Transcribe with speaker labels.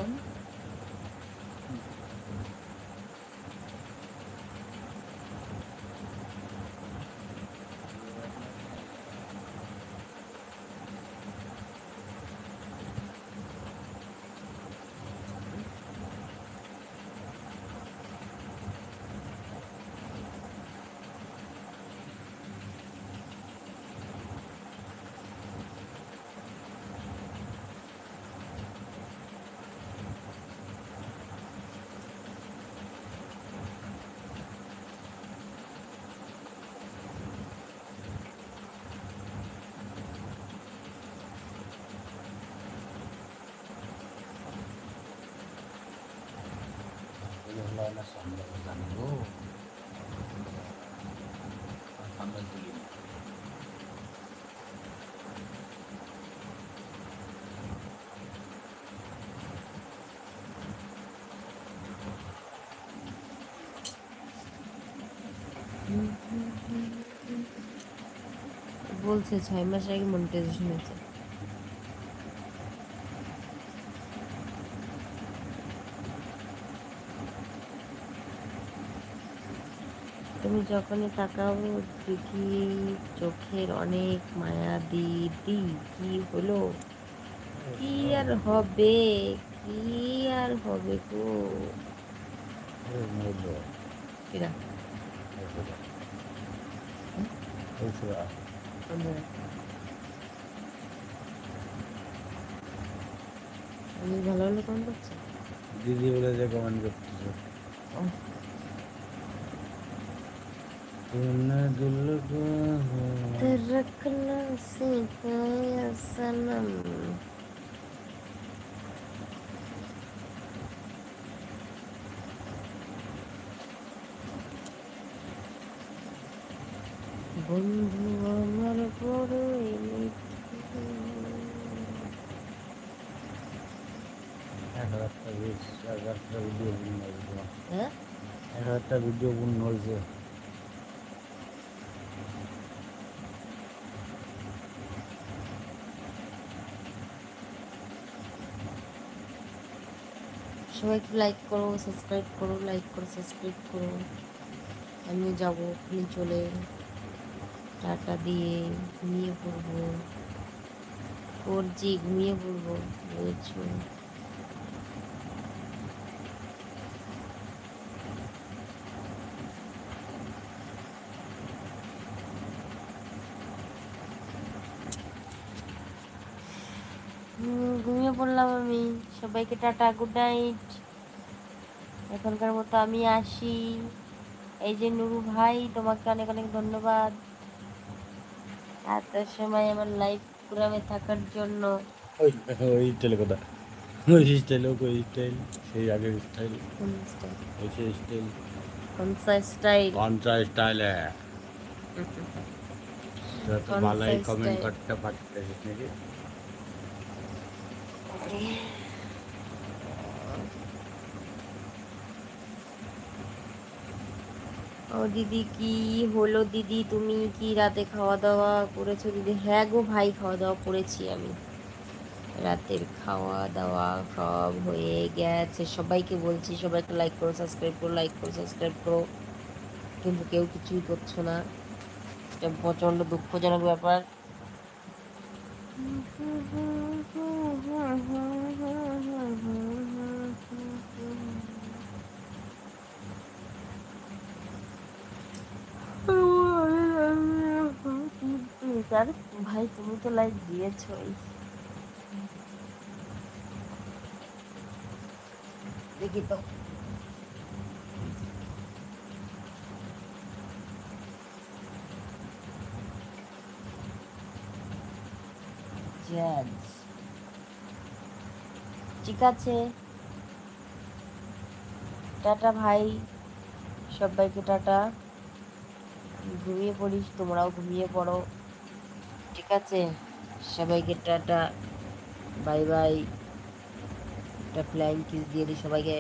Speaker 1: Down. বলছে 6 মাস আগে monetization হয়েছে। তুমি যখনই তাকাও দেখি চোখের অনেক মায়া। দিদি কি হলো? কি আর হবে, কি আর হবে গো? আমি ভালো ভালো কমেন্ট করছি।
Speaker 2: দিদি বলে যে কমেন্ট করতেছে
Speaker 1: रखना सिखाया सनम। বন্ধু আমার বড়
Speaker 2: একটা ভিডিও বোন হয়েছে।
Speaker 1: সবাই একটু লাইক করো, সাবস্ক্রাইব করো, লাইক করো, সাবস্ক্রাইব করো। আমি যাবো ওখানে চলে, টাটা দিয়ে ঘুমিয়ে পড়বো। 4G ঘুমিয়ে পড়বো, বুঝেছো? ঘুমিয়ে পড়লাম আমি। সবাইকে টাটা, গুড নাইট। এখনকার মতো আমি আসি। এই যে নুরু ভাই, তোমাকে অনেক অনেক ধন্যবাদ এত সময় আমার লাইভ প্রোগ্রামে থাকার জন্য।
Speaker 2: ওই স্টাইল কথা, ওই স্টাইল, ওই স্টাইল, সেই আগের স্টাইল, ওই সেই স্টাইল,
Speaker 1: কনসা স্টাইল,
Speaker 2: কনসা স্টাইলে তো ভালোই কমেন্ট করতে পারতেছিস নাকি?
Speaker 1: ও দিদি কি হলো? দিদি তুমি কি রাতে খাওয়া দাওয়া করেছো? দিদি হ্যাঁ গো ভাই, খাওয়া দাওয়া করেছি আমি। রাতের খাওয়া দাওয়া সব হয়ে গেছে। সবাইকে বলছি সবাইকে লাইক করো, সাবস্ক্রাইব করো, লাইক করো, সাবস্ক্রাইব করো, কিন্তু কেউ কিছুই করছো না। এটা প্রচণ্ড দুঃখজনক ব্যাপার। ভাই তুমি তো লাইক দিয়েছই, দেখি তো। ঠিক আছে, টাটা ভাই, সবাইকে টাটা। ঘুমিয়ে পড়িস, তোমরাও ঘুমিয়ে পড়ো, ঠিক আছে? সবাইকে টাটা, বাই বাই। একটা ফ্লাইং কিস দিয়ে দিই সবাইকে।